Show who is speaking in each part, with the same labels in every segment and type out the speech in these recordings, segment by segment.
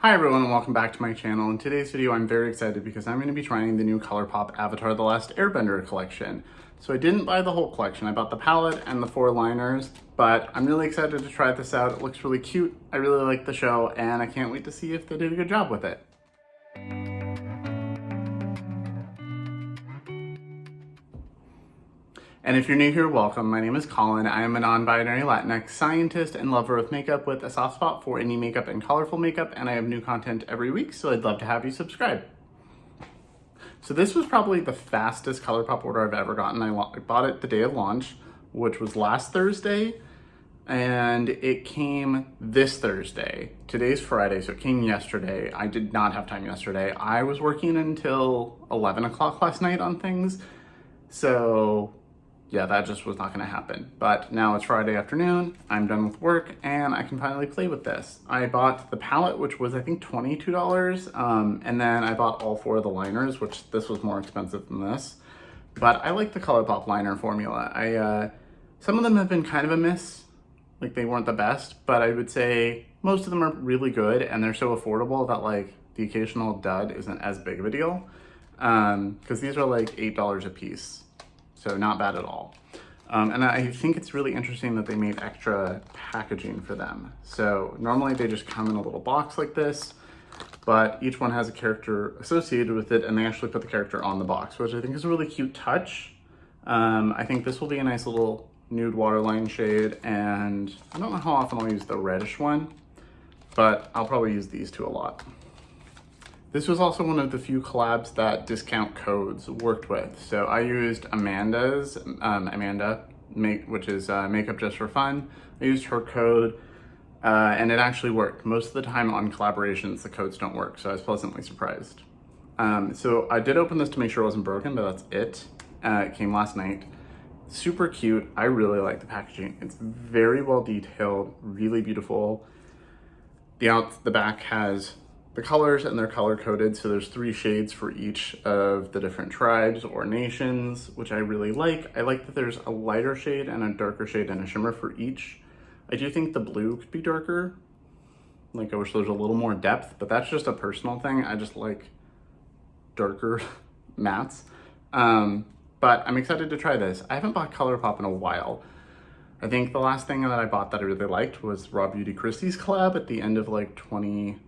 Speaker 1: Hi everyone and welcome back to my channel. In today's video I'm very excited because I'm going to be trying the new Colourpop Avatar The Last Airbender collection. So I didn't buy the whole collection, I bought the palette and the 4 liners, but I'm really excited to try this out. It looks really cute, I really like the show, and I can't wait to see if they did a good job with it. And if you're new here, welcome. My name is Colin. I am a non-binary Latinx scientist and lover of makeup with a soft spot for indie makeup and colorful makeup, and I have new content every week, so I'd love to have you subscribe. So this was probably the fastest Colourpop order I've ever gotten. I bought it the day of launch, which was last Thursday, and it came this Thursday. Today's Friday, so it came yesterday. I did not have time yesterday. I was working until 11 o'clock last night on things, so yeah, that just was not gonna happen. But now it's Friday afternoon, I'm done with work, and I can finally play with this. I bought the palette, which was I think $22, and then I bought all 4 of the liners, which this was more expensive than this. But I like the Colourpop liner formula. Some of them have been kind of a miss, like they weren't the best, but I would say most of them are really good, and they're so affordable that like the occasional dud isn't as big of a deal. Because these are like $8 a piece. So not bad at all. And I think it's really interesting that they made extra packaging for them. So normally they just come in a little box like this, but each one has a character associated with it, and they actually put the character on the box, which I think is a really cute touch. I think this will be a nice little nude waterline shade, and I don't know how often I'll use the reddish one, but I'll probably use these two a lot. This was also one of the few collabs that discount codes worked with. So I used Amanda's, which is Makeup Just for Fun. I used her code and it actually worked. Most of the time on collaborations, the codes don't work, so I was pleasantly surprised. So I did open this to make sure it wasn't broken, but that's it. It came last night. Super cute. I really like the packaging. It's very well detailed, really beautiful. The back has the colors, and they're color coded, so there's 3 shades for each of the different tribes or nations, which I really like. I like that there's a lighter shade and a darker shade and a shimmer for each. I do think the blue could be darker. Like I wish there was a little more depth, but that's just a personal thing. I just like darker mattes. But I'm excited to try this. I haven't bought Colourpop in a while. I think the last thing that I bought that I really liked was Raw Beauty Christie's collab at the end of like 2019.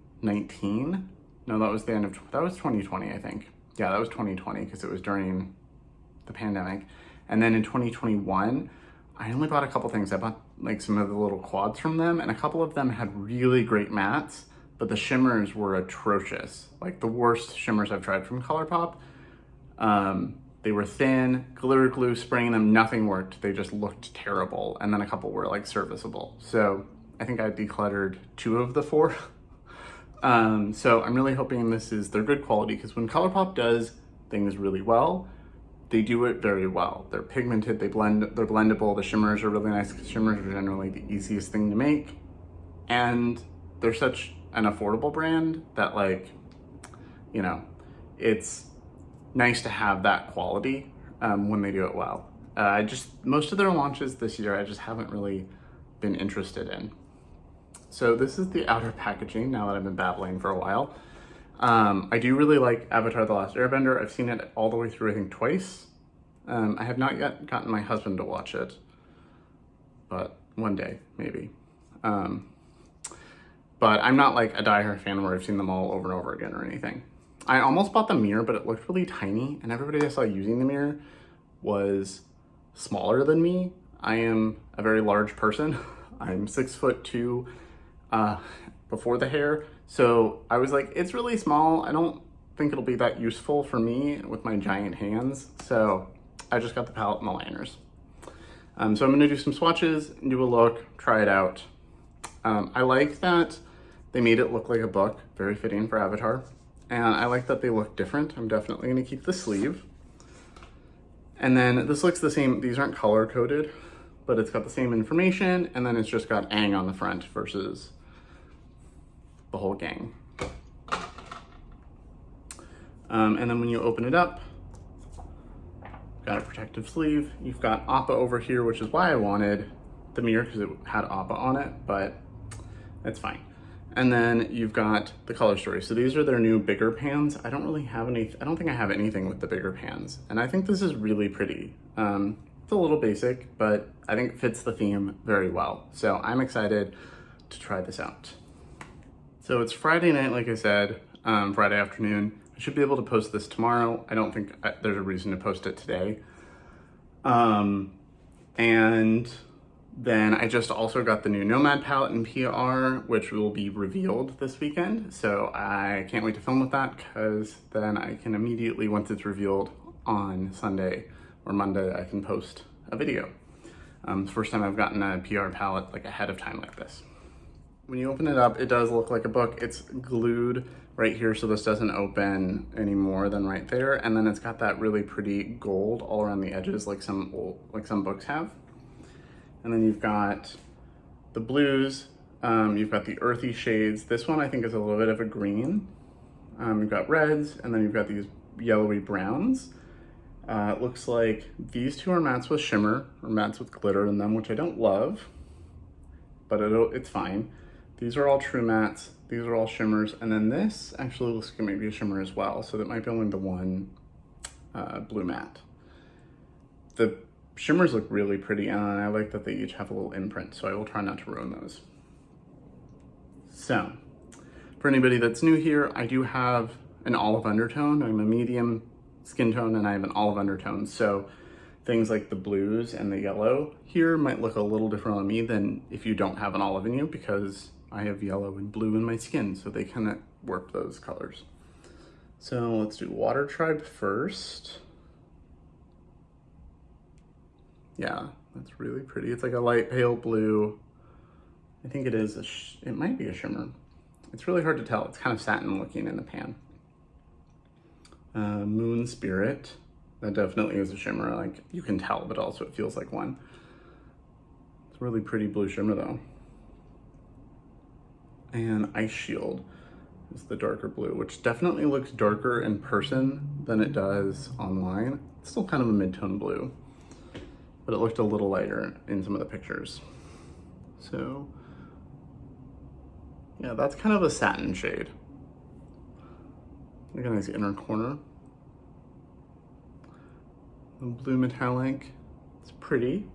Speaker 1: No, that was the end of, that was 2020, I think. Yeah, that was 2020 because it was during the pandemic. And then in 2021, I only bought a couple things. I bought like some of the little quads from them, and a couple of them had really great mattes, but the shimmers were atrocious. Like the worst shimmers I've tried from Colourpop. They were thin, glitter glue, spraying them, nothing worked. They just looked terrible. And then a couple were like serviceable. So I think I decluttered 2 of the 4. So I'm really hoping they're good quality, because when Colourpop does things really well, they do it very well. They're pigmented, they're blendable, the shimmers are really nice, because shimmers are generally the easiest thing to make. And they're such an affordable brand that, like, you know, it's nice to have that quality when they do it well. Most of their launches this year, I just haven't really been interested in. So this is the outer packaging, now that I've been babbling for a while. I do really like Avatar The Last Airbender. I've seen it all the way through, I think, twice. I have not yet gotten my husband to watch it, but one day, maybe. But I'm not like a diehard fan where I've seen them all over and over again or anything. I almost bought the mirror, but it looked really tiny, and everybody I saw using the mirror was smaller than me. I am a very large person. I'm 6'2", before the hair. So I was like, it's really small. I don't think it'll be that useful for me with my giant hands. So I just got the palette and the liners. So I'm gonna do some swatches, do a look, try it out. I like that they made it look like a book, very fitting for Avatar. And I like that they look different. I'm definitely gonna keep the sleeve. And then this looks the same. These aren't color coded, but it's got the same information, and then it's just got Aang on the front versus the whole gang. And then when you open it up, got a protective sleeve. You've got Appa over here, which is why I wanted the mirror, because it had Appa on it, but it's fine. And then you've got the Color Story. So these are their new bigger pans. I don't think I have anything with the bigger pans. And I think this is really pretty. It's a little basic, but I think it fits the theme very well. So I'm excited to try this out. So it's Friday night, like I said, Friday afternoon. I should be able to post this tomorrow. I don't think there's a reason to post it today. And then I just also got the new Nomad palette in PR, which will be revealed this weekend. So I can't wait to film with that, because then I can immediately, once it's revealed on Sunday or Monday, I can post a video. It's the first time I've gotten a PR palette like ahead of time like this. When you open it up, it does look like a book. It's glued right here, so this doesn't open any more than right there. And then it's got that really pretty gold all around the edges, like some books have. And then you've got the blues, you've got the earthy shades. This one I think is a little bit of a green. You've got reds, and then you've got these yellowy browns. It looks like these two are mattes with shimmer, or mattes with glitter in them, which I don't love, but it's fine. These are all true mattes, these are all shimmers, and then this actually looks like maybe a shimmer as well, so that might be only the one blue matte. The shimmers look really pretty, and I like that they each have a little imprint, so I will try not to ruin those. So, for anybody that's new here, I do have an olive undertone. I'm a medium skin tone, and I have an olive undertone, so things like the blues and the yellow here might look a little different on me than if you don't have an olive in you, because I have yellow and blue in my skin, so they kind of warp those colors. So let's do Water Tribe first. Yeah, that's really pretty. It's like a light pale blue. I think it is, it might be a shimmer. It's really hard to tell. It's kind of satin looking in the pan. Moon Spirit. That definitely is a shimmer. Like, you can tell, but also it feels like one. It's a really pretty blue shimmer though. And Ice Shield is the darker blue, which definitely looks darker in person than it does online. It's still kind of a mid-tone blue, but it looked a little lighter in some of the pictures. So yeah, that's kind of a satin shade. Look at a nice inner corner. The blue metallic, it's pretty.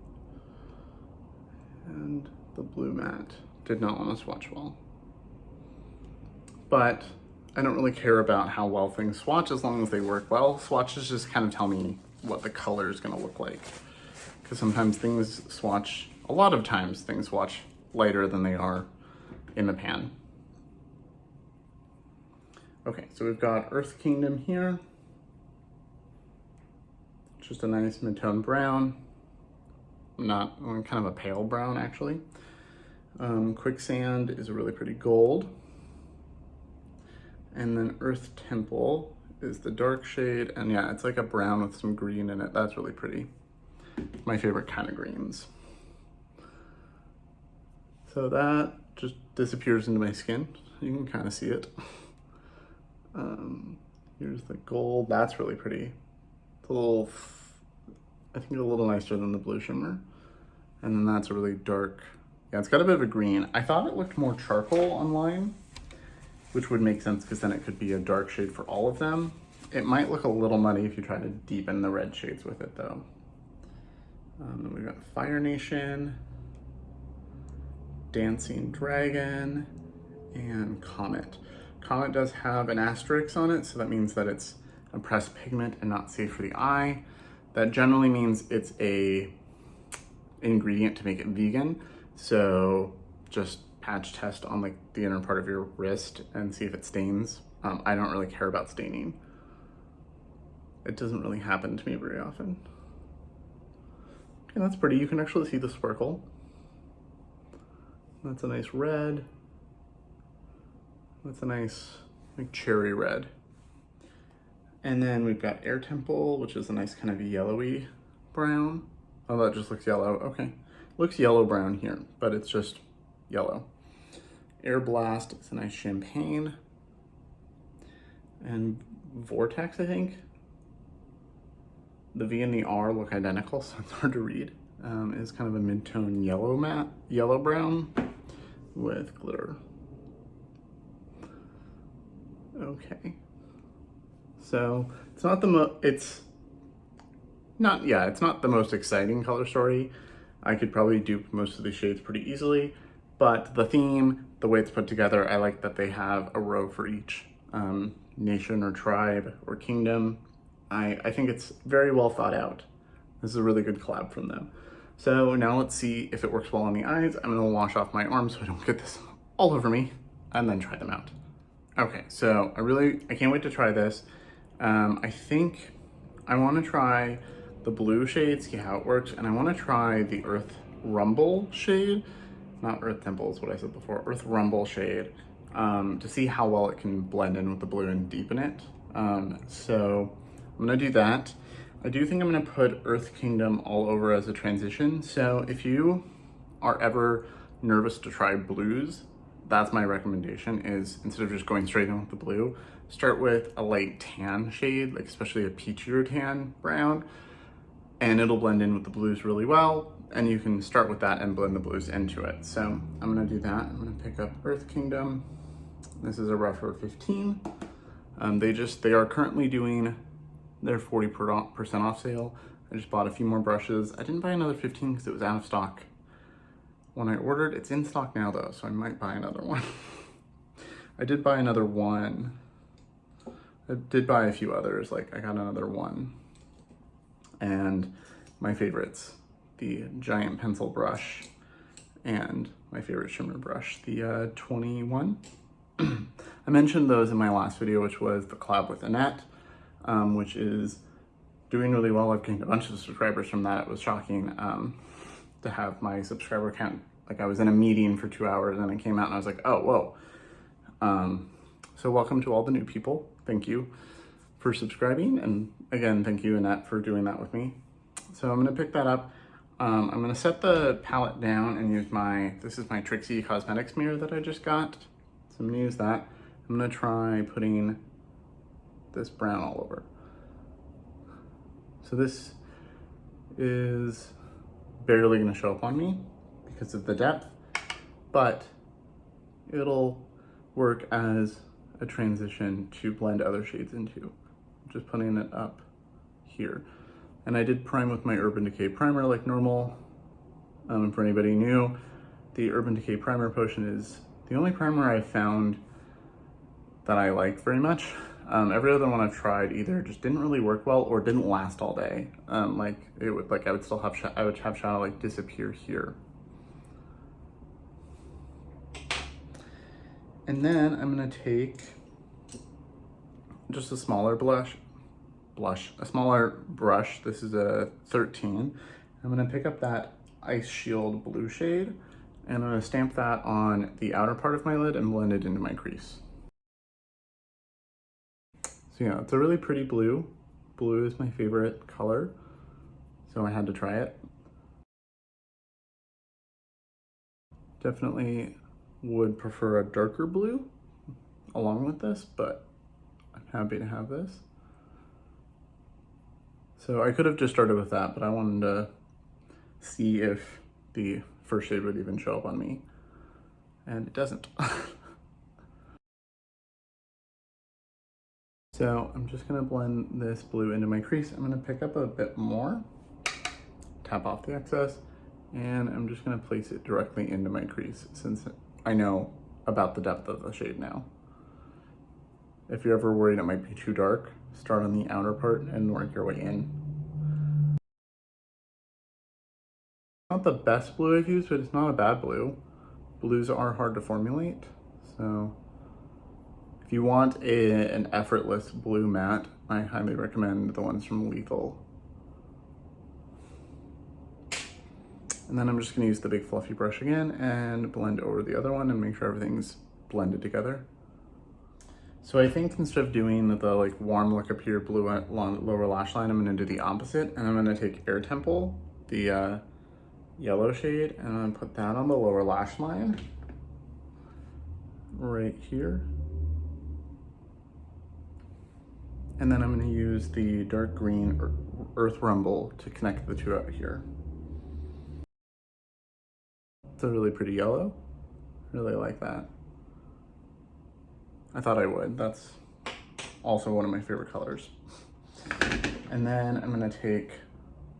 Speaker 1: And the blue matte did not want to swatch well. But I don't really care about how well things swatch as long as they work well. Swatches just kind of tell me what the color is gonna look like. Because sometimes things swatch, a lot of times things swatch lighter than they are in the pan. Okay, so we've got Earth Kingdom here. Just a nice mid-tone brown. Not, kind of a pale brown actually. Quicksand is a really pretty gold. And then Earth Temple is the dark shade, and yeah, it's like a brown with some green in it. That's really pretty. My favorite kind of greens. So that just disappears into my skin. You can kind of see it. Here's the gold. That's really pretty. It's a little, I think a little nicer than the blue shimmer. And then that's a really dark, yeah, it's got a bit of a green. I thought it looked more charcoal online, which would make sense because then it could be a dark shade for all of them. It might look a little muddy if you try to deepen the red shades with it though. Then we've got Fire Nation, Dancing Dragon, and Comet. Comet does have an asterisk on it, so that means that it's a pressed pigment and not safe for the eye. That generally means it's a ingredient to make it vegan. So just patch test on like the inner part of your wrist and see if it stains. I don't really care about staining. It doesn't really happen to me very often. Okay, that's pretty. You can actually see the sparkle. That's a nice red. That's a nice like cherry red. And then we've got Air Temple, which is a nice kind of yellowy brown. Oh, that just looks yellow. Okay. Looks yellow brown here, but it's just yellow. Air Blast is a nice champagne. And Vortex, I think. The V and the R look identical, so it's hard to read. Is kind of a mid-tone yellow brown with glitter. Okay. So it's not the it's not the most exciting color story. I could probably dupe most of these shades pretty easily, but the theme, the way it's put together, I like that they have a row for each nation or tribe or kingdom. I think it's very well thought out. This is a really good collab from them. So now let's see if it works well on the eyes. I'm gonna wash off my arms so I don't get this all over me and then try them out. Okay, so I can't wait to try this. I think I wanna try the blue shade, see how it works, and I wanna try the Earth Rumble shade, not Earth Temple is what I said before, Earth Rumble shade, to see how well it can blend in with the blue and deepen it. So I'm gonna do that. I do think I'm gonna put Earth Kingdom all over as a transition. So if you are ever nervous to try blues, that's my recommendation, is instead of just going straight in with the blue, start with a light tan shade, like especially a peachier tan brown, and it'll blend in with the blues really well. And you can start with that and blend the blues into it. So I'm gonna do that. I'm gonna pick up Earth Kingdom. This is a rougher 15. They are currently doing their 40% off sale. I just bought a few more brushes. I didn't buy another 15 because it was out of stock when I ordered. It's in stock now though, so I might buy another one. I did buy another one. I did buy a few others, like I got another one. And my favorites, the giant pencil brush and my favorite shimmer brush, the 21. I mentioned those in my last video, which was the collab with Annette, which is doing really well. I've gained a bunch of subscribers from that. It was shocking to have my subscriber count. Like I was in a meeting for 2 hours and I came out and I was like, oh, whoa. So welcome to all the new people. Thank you for subscribing. And again, thank you, Annette, for doing that with me. So I'm gonna pick that up. I'm gonna set the palette down and use this is my Trixie Cosmetics mirror that I just got. So I'm gonna use that. I'm gonna try putting this brown all over. So this is barely gonna show up on me because of the depth, but it'll work as a transition to blend other shades into. Just putting it up here. And I did prime with my Urban Decay primer like normal. For anybody new, the Urban Decay primer potion is the only primer I found that I like very much. Every other one I've tried either just didn't really work well or didn't last all day. I would still have shadow like disappear here. And then I'm gonna take just a smaller a smaller brush. This is a 13. I'm gonna pick up that Ice Shield blue shade and I'm gonna stamp that on the outer part of my lid and blend it into my crease. So yeah, it's a really pretty blue. Blue is my favorite color, so I had to try it. Definitely would prefer a darker blue along with this, but I'm happy to have this. So I could have just started with that, but I wanted to see if the first shade would even show up on me, and it doesn't. So I'm just gonna blend this blue into my crease. I'm gonna pick up a bit more, tap off the excess, and I'm just gonna place it directly into my crease since I know about the depth of the shade now. If you're ever worried it might be too dark, start on the outer part and work your way in. Not the best blue I've used, but it's not a bad blue. Blues are hard to formulate, so if you want an effortless blue matte, I highly recommend the ones from Lethal. And then I'm just gonna use the big fluffy brush again and blend over the other one and make sure everything's blended together. So I think instead of doing the like warm look up here, blue lower lash line, I'm gonna do the opposite. And I'm gonna take Air Temple, the yellow shade, and I'm gonna put that on the lower lash line right here. And then I'm gonna use the dark green Earth Rumble to connect the two out here. It's a really pretty yellow. Really like that. I thought I would. That's Also one of my favorite colors. And then I'm gonna take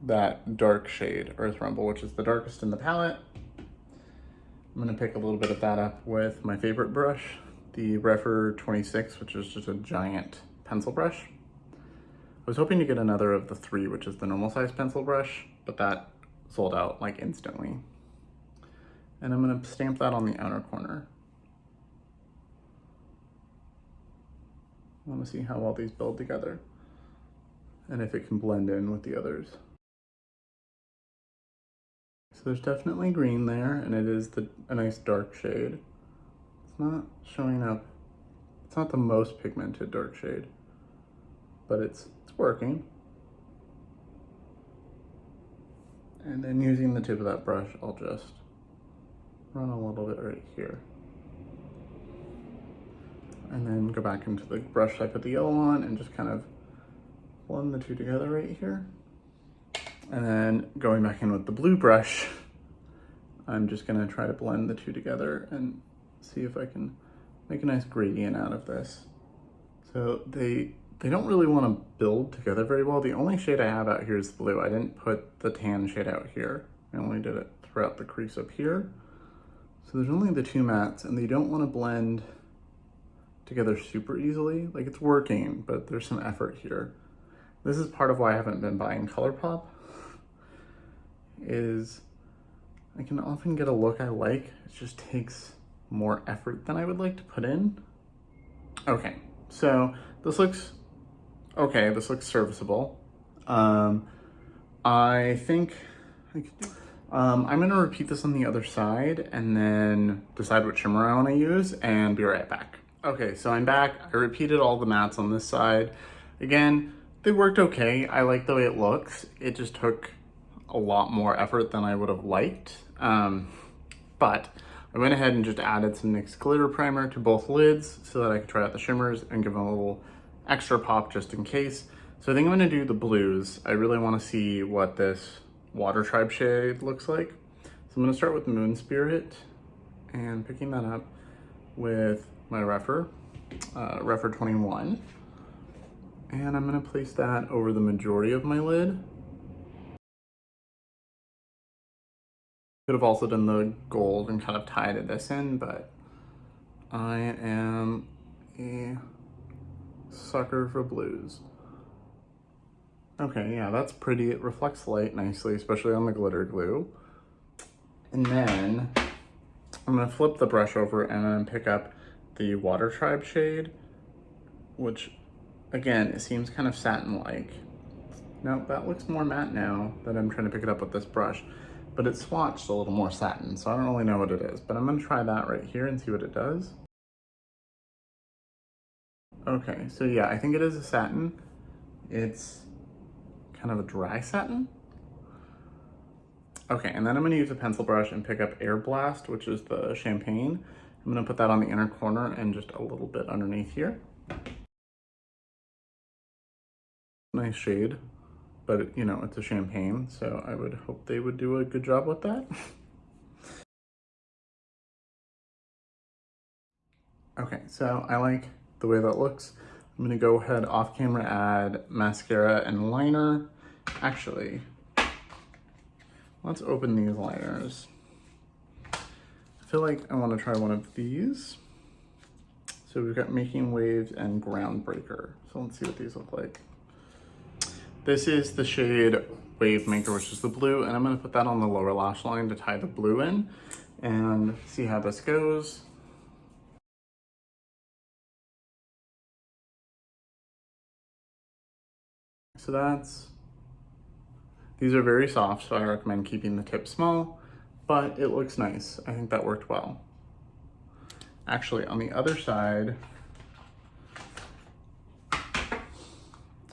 Speaker 1: that dark shade, Earth Rumble, which is the darkest in the palette. I'm gonna pick a little bit of that up with my favorite brush, the Refer 26, which is just a giant pencil brush. I was hoping to get another of the 3, which is the normal size pencil brush, but that sold out like instantly. And I'm gonna stamp that on the outer corner. I wanna see how well these build together and if it can blend in with the others. So there's definitely green there, and it is a nice dark shade. It's not showing up, it's not the most pigmented dark shade, but it's working. And then using the tip of that brush, I'll just run a little bit right here. And then go back into the brush I put the yellow on and just kind of blend the two together right here. And then going back in with the blue brush, I'm just gonna try to blend the two together and see if I can make a nice gradient out of this. So they don't really want to build together very well. The only shade I have out here is blue. I didn't put the tan shade out here. I only did it throughout the crease up here. So there's only the 2 mattes, and they don't want to blend together super easily. Like, it's working, but there's some effort here. This is part of why I haven't been buying Colourpop, is I can often get a look I like. It just takes more effort than I would like to put in. Okay, so this looks okay. This looks serviceable. I think I could do. I'm gonna repeat this on the other side and then decide what shimmer I want to use and be right back. Okay, so I'm back. I repeated all the mattes on this side. Again, they worked okay. I like the way it looks. It just took a lot more effort than I would have liked. But I went ahead and just added some NYX glitter primer to both lids so that I could try out the shimmers and give them a little extra pop just in case. So I think I'm gonna do the blues. I really wanna see what this Water Tribe shade looks like. So I'm gonna start with Moon Spirit and picking that up with my Refer 21. And I'm gonna place that over the majority of my lid. Could have also done the gold and kind of tied this in, but I am a sucker for blues. Okay, yeah, that's pretty. It reflects light nicely, especially on the glitter glue. And then I'm gonna flip the brush over and then pick up the Water Tribe shade, which again, it seems kind of satin-like. Now that looks more matte now that I'm trying to pick it up with this brush, but it's swatched a little more satin, so I don't really know what it is, but I'm gonna try that right here and see what it does. Okay, so yeah, I think it is a satin. It's kind of a dry satin. Okay, and then I'm gonna use a pencil brush and pick up Air Blast, which is the champagne. I'm gonna put that on the inner corner and just a little bit underneath here. Nice shade, but you know, it's a champagne, so I would hope they would do a good job with that. Okay, so I like the way that looks. I'm gonna go ahead off camera, add mascara and liner. Actually, let's open these liners. I feel like I wanna try one of these. So we've got Making Waves and Groundbreaker. So let's see what these look like. This is the shade Wave Maker, which is the blue, and I'm gonna put that on the lower lash line to tie the blue in and see how this goes. So these are very soft, so I recommend keeping the tip small, but it looks nice. I think that worked well. Actually, on the other side,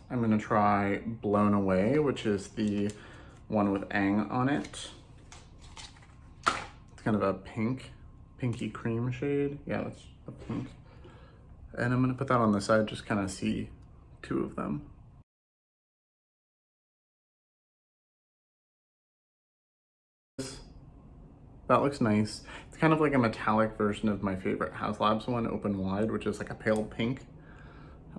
Speaker 1: I'm gonna try Blown Away, which is the one with Aang on it. It's kind of a pinky cream shade. Yeah, that's a pink. And I'm gonna put that on the side, just kind of see 2 of them. That looks nice. It's kind of like a metallic version of my favorite House Labs one, Open Wide, which is like a pale pink.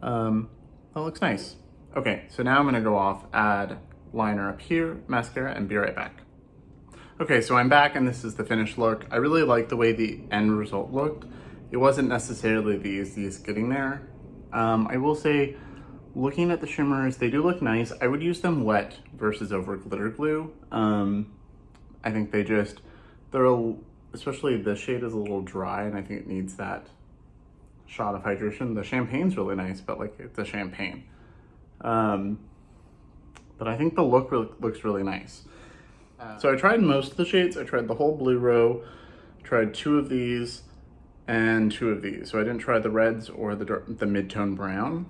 Speaker 1: That looks nice. Okay, so now I'm gonna go off, add liner up here, mascara, and be right back. Okay, so I'm back and this is the finished look. I really like the way the end result looked. It wasn't necessarily the easiest getting there. I will say, looking at the shimmers, they do look nice. I would use them wet versus over glitter glue. I think especially this shade is a little dry and I think it needs that shot of hydration. The champagne's really nice, but like it's a champagne. But I think the look looks really nice. So I tried most of the shades. I tried the whole blue row, tried 2 of these and 2 of these. So I didn't try the reds or the mid-tone brown.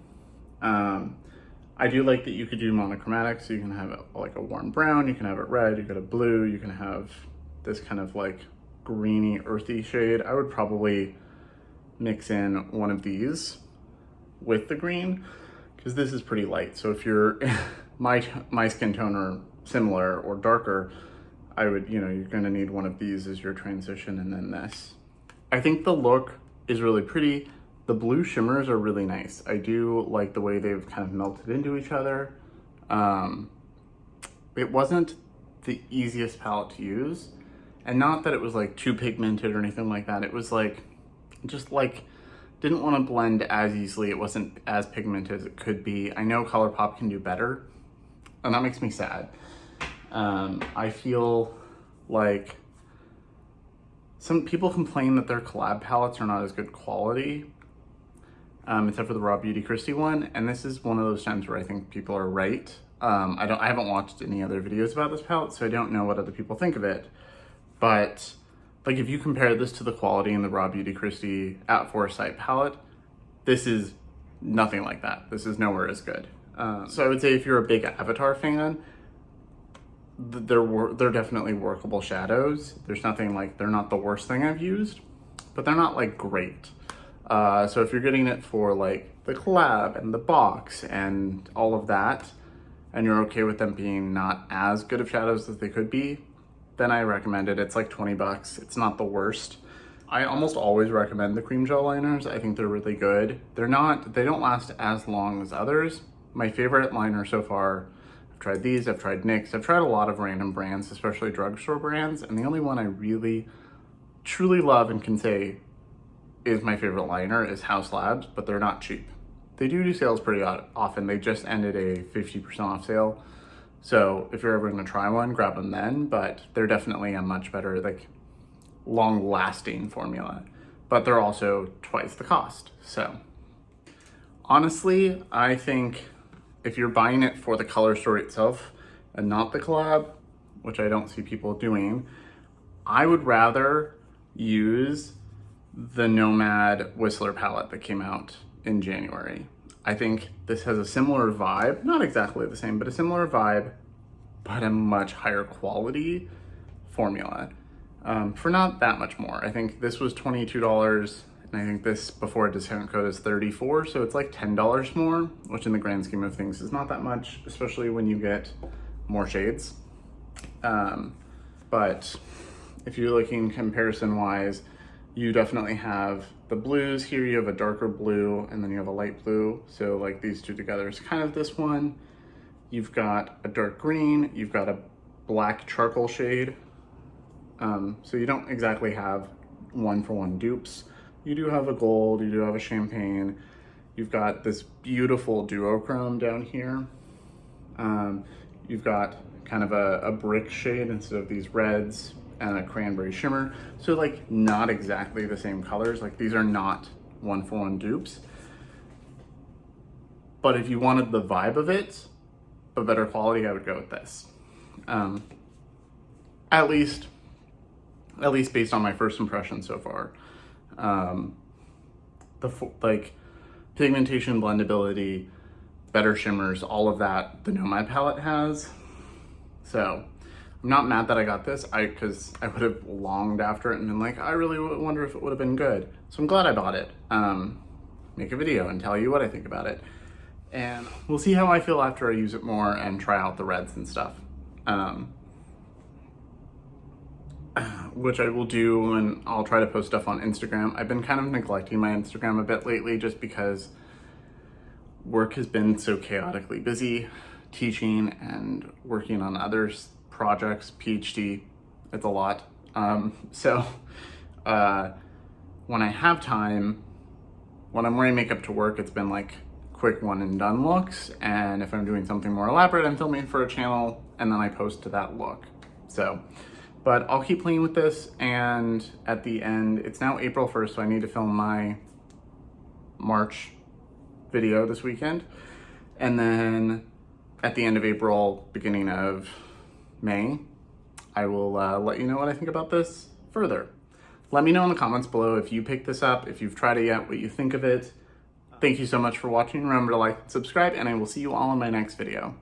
Speaker 1: I do like that you could do monochromatic, so you can have it like a warm brown, you can have it red, you got a blue, you can have this kind of like greeny, earthy shade. I would probably mix in one of these with the green, because this is pretty light. So if you're my skin tone or similar or darker, I would, you're gonna need one of these as your transition and then this. I think the look is really pretty. The blue shimmers are really nice. I do like the way they've kind of melted into each other. It wasn't the easiest palette to use, and not that it was like too pigmented or anything like that. It was like, just like, didn't want to blend as easily. It wasn't as pigmented as it could be. I know Colourpop can do better, and that makes me sad. I feel like some people complain that their collab palettes are not as good quality, except for the Raw Beauty Kristi one. And this is one of those times where I think people are right. I haven't watched any other videos about this palette, so I don't know what other people think of it. But like, if you compare this to the quality in the Raw Beauty Kristi at Foresight palette, this is nothing like that. This is nowhere as good. So I would say if you're a big Avatar fan, they're definitely workable shadows. There's nothing like, they're not the worst thing I've used, but they're not like great. So if you're getting it for like the collab and the box and all of that, and you're okay with them being not as good of shadows as they could be, then I recommend it. It's like 20 bucks. It's not the worst. I almost always recommend the cream gel liners. I think they're really good. They don't last as long as others. My favorite liner so far, I've tried these, I've tried NYX, I've tried a lot of random brands, especially drugstore brands, and the only one I really, truly love and can say is my favorite liner is House Labs, but they're not cheap. They do sales pretty often. They just ended a 50% off sale. So if you're ever gonna try one, grab them then, but they're definitely a much better, like, long-lasting formula, but they're also twice the cost. So honestly, I think if you're buying it for the color story itself and not the collab, which I don't see people doing, I would rather use the Nomad Whistler palette that came out in January. I think this has a similar vibe, not exactly the same, but a similar vibe, but a much higher quality formula for not that much more. I think this was $22, and I think this before a discount code is $34, so it's like $10 more, which in the grand scheme of things is not that much, especially when you get more shades. But if you're looking comparison-wise, you definitely have the blues here. You have a darker blue, and then you have a light blue. So like these two together is kind of this one. You've got a dark green, you've got a black charcoal shade. So you don't exactly have one-for-one dupes. You do have a gold, you do have a champagne. You've got this beautiful duochrome down here. You've got kind of a brick shade instead of these reds, and a cranberry shimmer. So like not exactly the same colors. Like these are not one-for-one dupes. But if you wanted the vibe of it, but better quality, I would go with this. At least based on my first impression so far. Like pigmentation, blendability, better shimmers, all of that the Nomad palette has. So I'm not mad that I got this, because I would have longed after it and been like, I really wonder if it would have been good. So I'm glad I bought it. Make a video and tell you what I think about it. And we'll see how I feel after I use it more and try out the reds and stuff. Which I will do, and I'll try to post stuff on Instagram. I've been kind of neglecting my Instagram a bit lately just because work has been so chaotically busy, teaching and working on other projects, PhD, it's a lot. So when I have time, when I'm wearing makeup to work, it's been like quick one and done looks. And if I'm doing something more elaborate, I'm filming for a channel and then I post to that look. So, but I'll keep playing with this. And at the end, it's now April 1st, so I need to film my March video this weekend. And then at the end of April, beginning of May, I will let you know what I think about this further. Let me know in the comments below if you picked this up, if you've tried it yet, what you think of it. Thank you so much for watching. Remember to like and subscribe, and I will see you all in my next video.